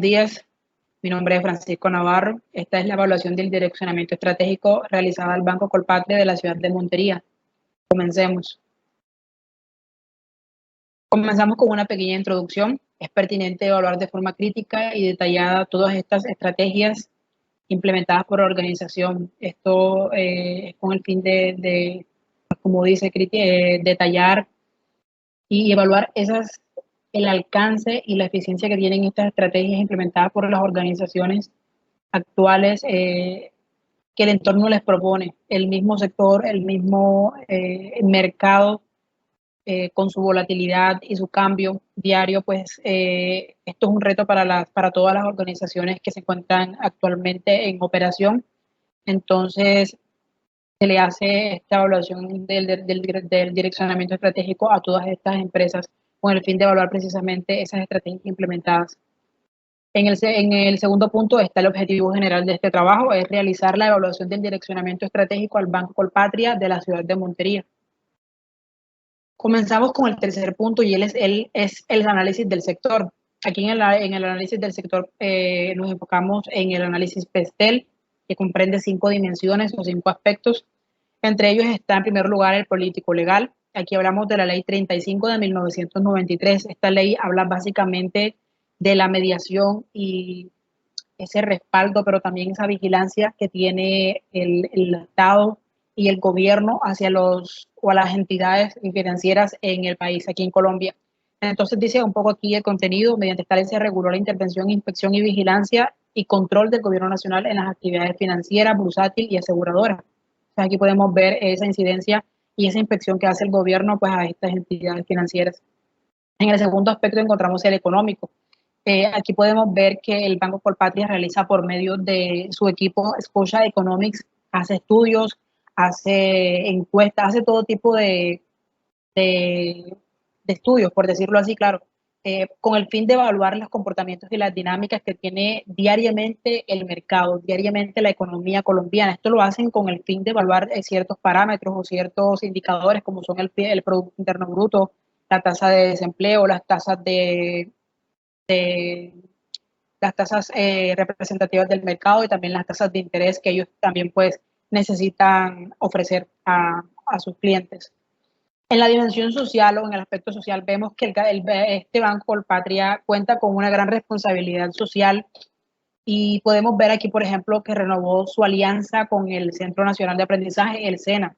días, mi nombre es Francisco Navarro. Esta es la evaluación del direccionamiento estratégico realizada al Banco Colpatria de la ciudad de Montería. Comencemos. Comenzamos con una pequeña introducción. Es pertinente evaluar de forma crítica y detallada todas estas estrategias implementadas por la organización. Esto es con el fin de como dice, detallar y evaluar el alcance y la eficiencia que tienen estas estrategias implementadas por las organizaciones actuales que el entorno les propone. El mismo sector, el mismo mercado con su volatilidad y su cambio diario, pues esto es un reto para todas las organizaciones que se encuentran actualmente en operación. Entonces, se le hace esta evaluación del direccionamiento estratégico a todas estas empresas con el fin de evaluar precisamente esas estrategias implementadas. En el segundo punto está el objetivo general de este trabajo, es realizar la evaluación del direccionamiento estratégico al Banco Colpatria de la ciudad de Montería. Comenzamos con el tercer punto y él es el análisis del sector. Aquí en el análisis del sector nos enfocamos en el análisis PESTEL, que comprende 5 dimensiones o 5 aspectos. Entre ellos está en primer lugar el político legal. Aquí hablamos de la ley 35 de 1993. Esta ley habla básicamente de la mediación y ese respaldo, pero también esa vigilancia que tiene el Estado y el gobierno hacia a las entidades financieras en el país, aquí en Colombia. Entonces dice un poco aquí el contenido: mediante esta ley se reguló la intervención, inspección y vigilancia y control del gobierno nacional en las actividades financieras, bursátil y aseguradoras. O sea, aquí podemos ver esa incidencia y esa inspección que hace el gobierno pues a estas entidades financieras. En el segundo aspecto encontramos el económico. Aquí podemos ver que el Banco Colpatria realiza por medio de su equipo Scotia Economics, hace estudios, hace encuestas, hace todo tipo de estudios, por decirlo así, claro, con el fin de evaluar los comportamientos y las dinámicas que tiene diariamente el mercado, diariamente la economía colombiana. Esto lo hacen con el fin de evaluar ciertos parámetros o ciertos indicadores como son el Producto Interno Bruto, la tasa de desempleo, las tasas representativas del mercado y también las tasas de interés que ellos también pues necesitan ofrecer a sus clientes. En la dimensión social o en el aspecto social vemos que este Banco Colpatria cuenta con una gran responsabilidad social y podemos ver aquí, por ejemplo, que renovó su alianza con el Centro Nacional de Aprendizaje, el SENA.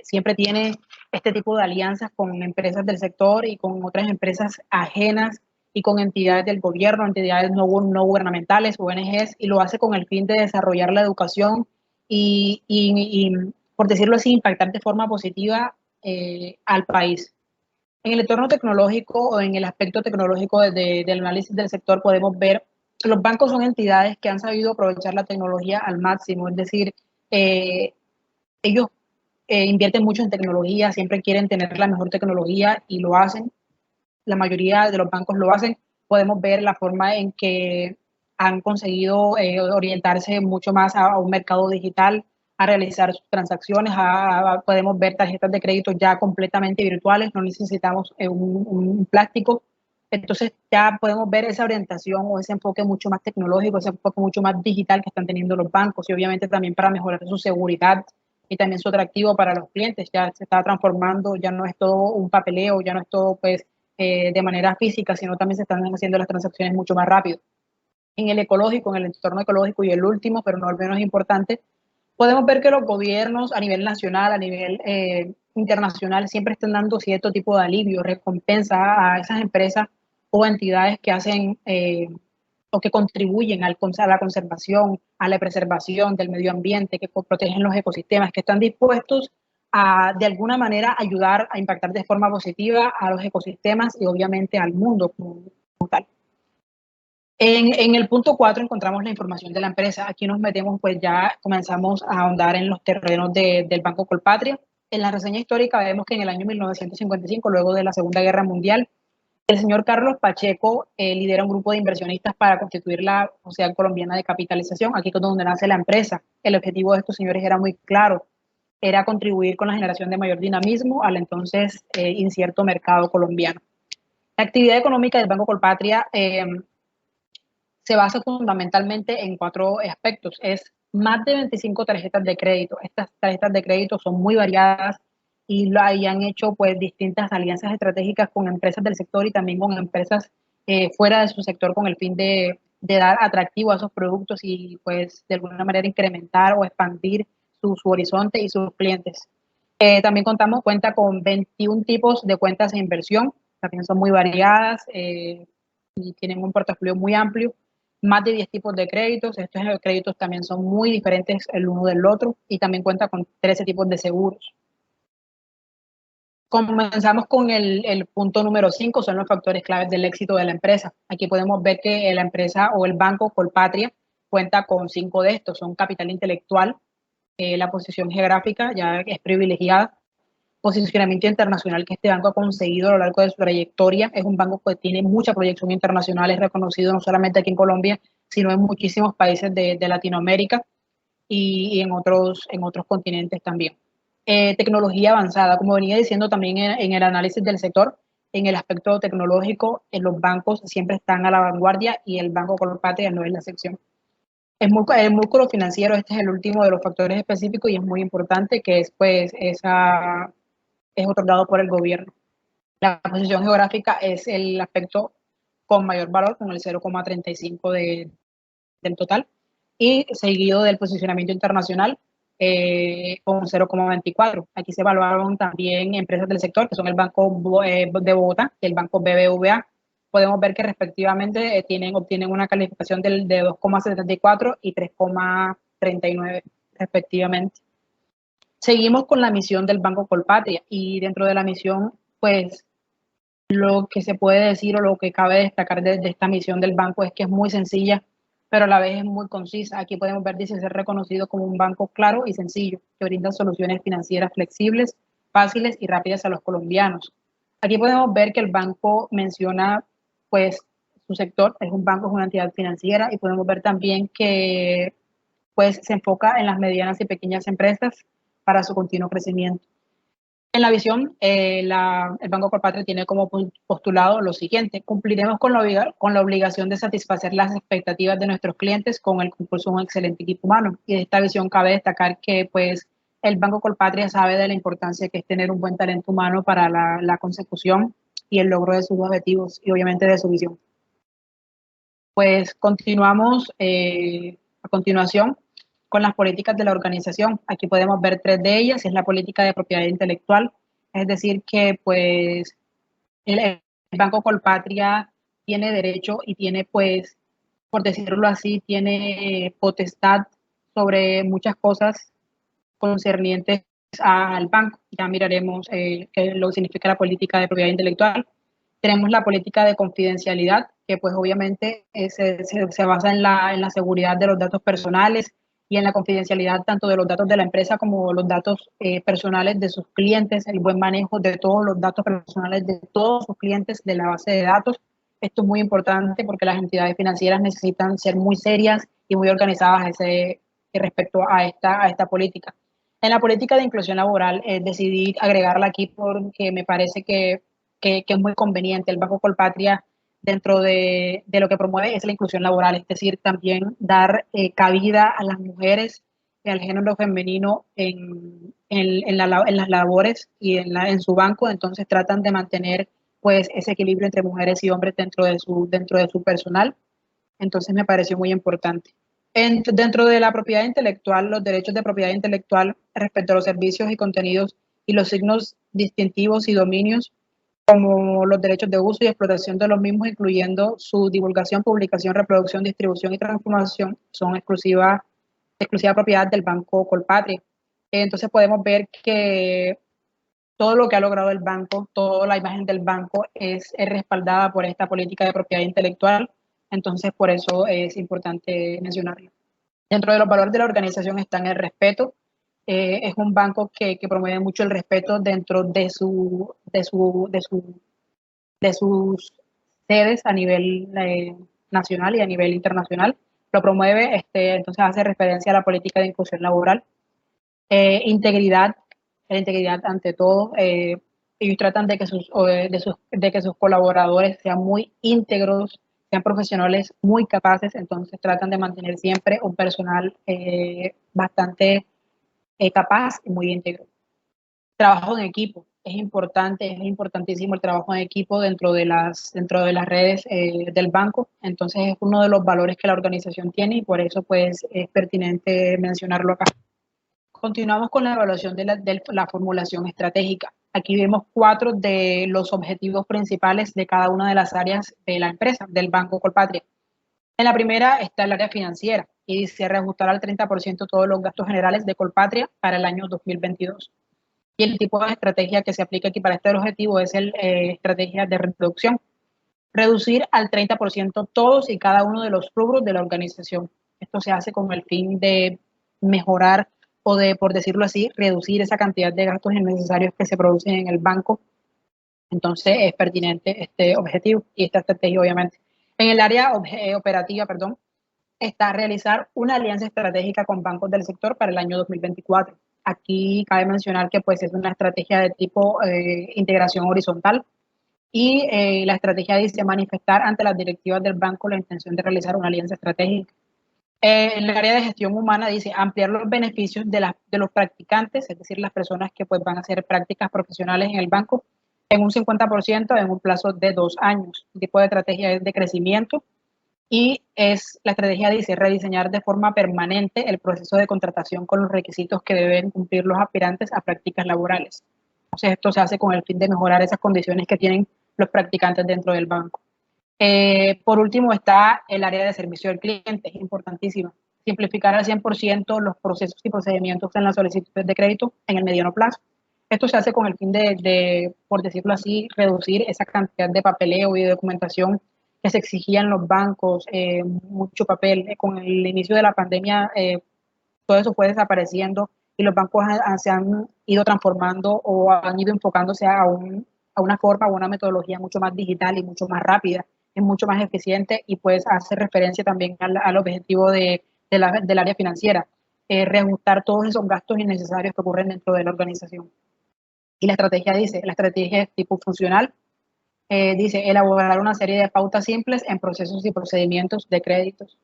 Siempre tiene este tipo de alianzas con empresas del sector y con otras empresas ajenas y con entidades del gobierno, entidades no gubernamentales, ONGs, y lo hace con el fin de desarrollar la educación y por decirlo así, impactar de forma positiva al país. En el entorno tecnológico o en el aspecto tecnológico del análisis del sector podemos ver que los bancos son entidades que han sabido aprovechar la tecnología al máximo, es decir, ellos invierten mucho en tecnología, siempre quieren tener la mejor tecnología y lo hacen. La mayoría de los bancos lo hacen. Podemos ver la forma en que han conseguido orientarse mucho más a un mercado digital, a realizar sus transacciones, podemos ver tarjetas de crédito ya completamente virtuales, no necesitamos un plástico. Entonces ya podemos ver esa orientación o ese enfoque mucho más tecnológico, ese enfoque mucho más digital que están teniendo los bancos y obviamente también para mejorar su seguridad y también su atractivo para los clientes. Ya se está transformando, ya no es todo un papeleo, ya no es todo pues de manera física, sino también se están haciendo las transacciones mucho más rápido. En el ecológico, en el entorno ecológico y el último, pero no el menos importante, podemos ver que los gobiernos a nivel nacional, a nivel internacional, siempre están dando cierto tipo de alivio, recompensa a esas empresas o entidades que hacen o que contribuyen a la conservación, a la preservación del medio ambiente, que protegen los ecosistemas, que están dispuestos a, de alguna manera, ayudar a impactar de forma positiva a los ecosistemas y obviamente al mundo como tal. En el punto 4 encontramos la información de la empresa. Aquí nos metemos, pues ya comenzamos a ahondar en los terrenos del Banco Colpatria. En la reseña histórica vemos que en el año 1955, luego de la Segunda Guerra Mundial, el señor Carlos Pacheco lidera un grupo de inversionistas para constituir la Sociedad Colombiana de Capitalización. Aquí es donde nace la empresa. El objetivo de estos señores era muy claro, era contribuir con la generación de mayor dinamismo al entonces incierto mercado colombiano. La actividad económica del Banco Colpatria se basa fundamentalmente en 4 aspectos. Es más de 25 tarjetas de crédito. Estas tarjetas de crédito son muy variadas y han hecho pues distintas alianzas estratégicas con empresas del sector y también con empresas fuera de su sector con el fin de dar atractivo a esos productos y pues de alguna manera incrementar o expandir su horizonte y sus clientes. También cuenta con 21 tipos de cuentas de inversión, también son muy variadas y tienen un portafolio muy amplio, más de 10 tipos de créditos, estos créditos también son muy diferentes el uno del otro y también cuenta con 13 tipos de seguros. Comenzamos con el punto número 5, son los factores claves del éxito de la empresa. Aquí podemos ver que la empresa o el banco Colpatria cuenta con 5 de estos, son capital intelectual, la posición geográfica ya es privilegiada, posicionamiento internacional que este banco ha conseguido a lo largo de su trayectoria. Es un banco que tiene mucha proyección internacional, es reconocido no solamente aquí en Colombia, sino en muchísimos países de Latinoamérica y en otros continentes también. Tecnología avanzada, como venía diciendo también en el análisis del sector, en el aspecto tecnológico, en los bancos siempre están a la vanguardia y el Banco Colpatria no es la excepción. El músculo financiero, este es el último de los factores específicos y es muy importante, que es pues es otorgado por el gobierno. La posición geográfica es el aspecto con mayor valor, con el 0,35 del total, y seguido del posicionamiento internacional con 0,24. Aquí se evaluaron también empresas del sector, que son el Banco de Bogotá y el Banco BBVA. Podemos ver que respectivamente obtienen una calificación de 2,74 y 3,39 respectivamente. Seguimos con la misión del Banco Colpatria y dentro de la misión, pues lo que se puede decir o lo que cabe destacar de esta misión del banco es que es muy sencilla, pero a la vez es muy concisa. Aquí podemos ver, dice ser reconocido como un banco claro y sencillo, que brinda soluciones financieras flexibles, fáciles y rápidas a los colombianos. Aquí podemos ver que el banco menciona, pues, su sector, es un banco, es una entidad financiera, y podemos ver también que, pues, se enfoca en las medianas y pequeñas empresas para su continuo crecimiento. En la visión, el Banco Colpatria tiene como postulado lo siguiente: cumpliremos con la obligación de satisfacer las expectativas de nuestros clientes con el concurso de un excelente equipo humano. Y de esta visión cabe destacar que pues, el Banco Colpatria sabe de la importancia que es tener un buen talento humano para la consecución y el logro de sus objetivos y obviamente de su visión. Pues continuamos a continuación con las políticas de la organización. Aquí podemos ver 3 de ellas, es la política de propiedad intelectual, es decir, que pues el Banco Colpatria tiene derecho y tiene pues, por decirlo así, tiene potestad sobre muchas cosas concernientes al banco. Ya miraremos qué lo que significa la política de propiedad intelectual. Tenemos la política de confidencialidad, que pues obviamente se basa en la seguridad de los datos personales y en la confidencialidad tanto de los datos de la empresa como los datos personales de sus clientes, el buen manejo de todos los datos personales de todos sus clientes de la base de datos. Esto es muy importante porque las entidades financieras necesitan ser muy serias y muy organizadas respecto a esta política. En la política de inclusión laboral decidí agregarla aquí porque me parece que es muy conveniente. El Banco Colpatria, dentro de lo que promueve, es la inclusión laboral, es decir, también dar cabida a las mujeres y al género femenino en las labores y en su banco. Entonces tratan de mantener pues ese equilibrio entre mujeres y hombres dentro de su personal. Entonces me pareció muy importante. Dentro de la propiedad intelectual, los derechos de propiedad intelectual respecto a los servicios y contenidos y los signos distintivos y dominios, como los derechos de uso y explotación de los mismos, incluyendo su divulgación, publicación, reproducción, distribución y transformación, son exclusiva propiedad del Banco Colpatria. Entonces podemos ver que todo lo que ha logrado el banco, toda la imagen del banco es respaldada por esta política de propiedad intelectual. Entonces, por eso es importante mencionarlo. Dentro de los valores de la organización están el respeto. Es un banco que promueve mucho el respeto dentro de sus sedes a nivel nacional y a nivel internacional. Lo promueve, entonces hace referencia a la política de inclusión laboral. Integridad, la integridad ante todo. Ellos tratan de que sus colaboradores sean muy íntegros, sean profesionales muy capaces, entonces tratan de mantener siempre un personal bastante capaz y muy íntegro. Trabajo en equipo, es importante, es importantísimo el trabajo en equipo dentro de las redes del banco, entonces es uno de los valores que la organización tiene y por eso pues es pertinente mencionarlo acá. Continuamos con la evaluación de la formulación estratégica. Aquí vemos 4 de los objetivos principales de cada una de las áreas de la empresa, del Banco Colpatria. En la primera está el área financiera y dice reajustar al 30% todos los gastos generales de Colpatria para el año 2022. Y el tipo de estrategia que se aplica aquí para este objetivo es el estrategia de reducción. Reducir al 30% todos y cada uno de los rubros de la organización. Esto se hace con el fin de mejorar o de, por decirlo así, reducir esa cantidad de gastos innecesarios que se producen en el banco. Entonces es pertinente este objetivo y esta estrategia, obviamente. En el área operativa, perdón, está realizar una alianza estratégica con bancos del sector para el año 2024. Aquí cabe mencionar que pues es una estrategia de tipo integración horizontal y la estrategia dice manifestar ante las directivas del banco la intención de realizar una alianza estratégica. En el área de gestión humana dice ampliar los beneficios de los practicantes, es decir, las personas que pues, van a hacer prácticas profesionales en el banco, en un 50% en un plazo de 2 años. El tipo de estrategia es de crecimiento y la estrategia dice rediseñar de forma permanente el proceso de contratación con los requisitos que deben cumplir los aspirantes a prácticas laborales. Entonces, esto se hace con el fin de mejorar esas condiciones que tienen los practicantes dentro del banco. Por último está el área de servicio al cliente, es importantísimo. Simplificar al 100% los procesos y procedimientos en las solicitudes de crédito en el mediano plazo. Esto se hace con el fin por decirlo así, reducir esa cantidad de papeleo y de documentación que se exigía en los bancos, mucho papel. Con el inicio de la pandemia, todo eso fue desapareciendo y los bancos se han ido transformando o han ido enfocándose a una forma o una metodología mucho más digital y mucho más rápida, es mucho más eficiente y pues hace referencia también al objetivo del área financiera, reajustar todos esos gastos innecesarios que ocurren dentro de la organización. Y la estrategia dice, la estrategia es tipo funcional, dice elaborar una serie de pautas simples en procesos y procedimientos de créditos.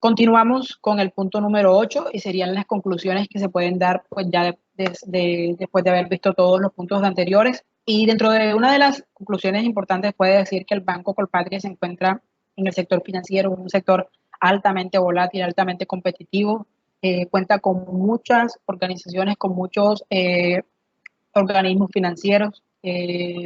Continuamos con el punto número 8 y serían las conclusiones que se pueden dar pues ya después de haber visto todos los puntos anteriores. Y dentro de una de las conclusiones importantes puede decir que el Banco Colpatria se encuentra en el sector financiero, un sector altamente volátil, altamente competitivo, cuenta con muchas organizaciones, con muchos organismos financieros.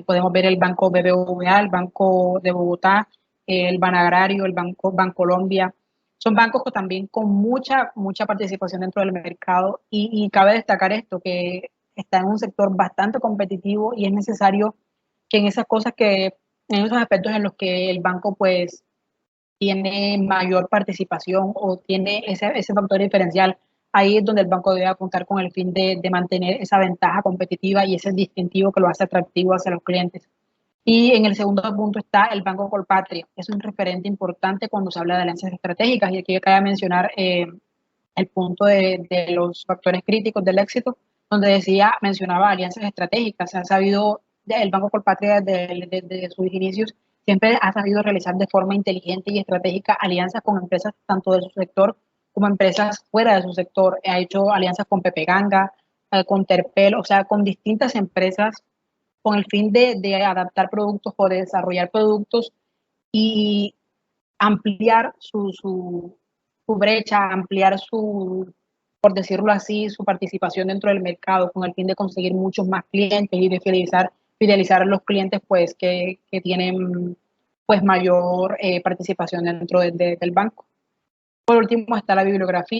Podemos ver el Banco BBVA, el Banco de Bogotá, el Banagrario, el Banco Bancolombia. Son bancos que también con mucha participación dentro del mercado y cabe destacar esto, que está en un sector bastante competitivo y es necesario que en esas cosas en esos aspectos en los que el banco pues tiene mayor participación o tiene ese factor diferencial, ahí es donde el banco debe apuntar con el fin de mantener esa ventaja competitiva y ese distintivo que lo hace atractivo hacia los clientes. Y en el segundo punto está el Banco Colpatria. Es un referente importante cuando se habla de alianzas estratégicas y aquí acaba de mencionar el punto de los factores críticos del éxito, donde mencionaba alianzas estratégicas. Se ha sabido, el Banco Colpatria desde sus inicios siempre ha sabido realizar de forma inteligente y estratégica alianzas con empresas tanto de su sector como empresas fuera de su sector. Ha hecho alianzas con Pepe Ganga, con Terpel, o sea, con distintas empresas con el fin de adaptar productos o de desarrollar productos y ampliar su brecha, ampliar por decirlo así, su participación dentro del mercado con el fin de conseguir muchos más clientes y de fidelizar a los clientes pues que tienen pues mayor participación dentro del banco. Por último está la bibliografía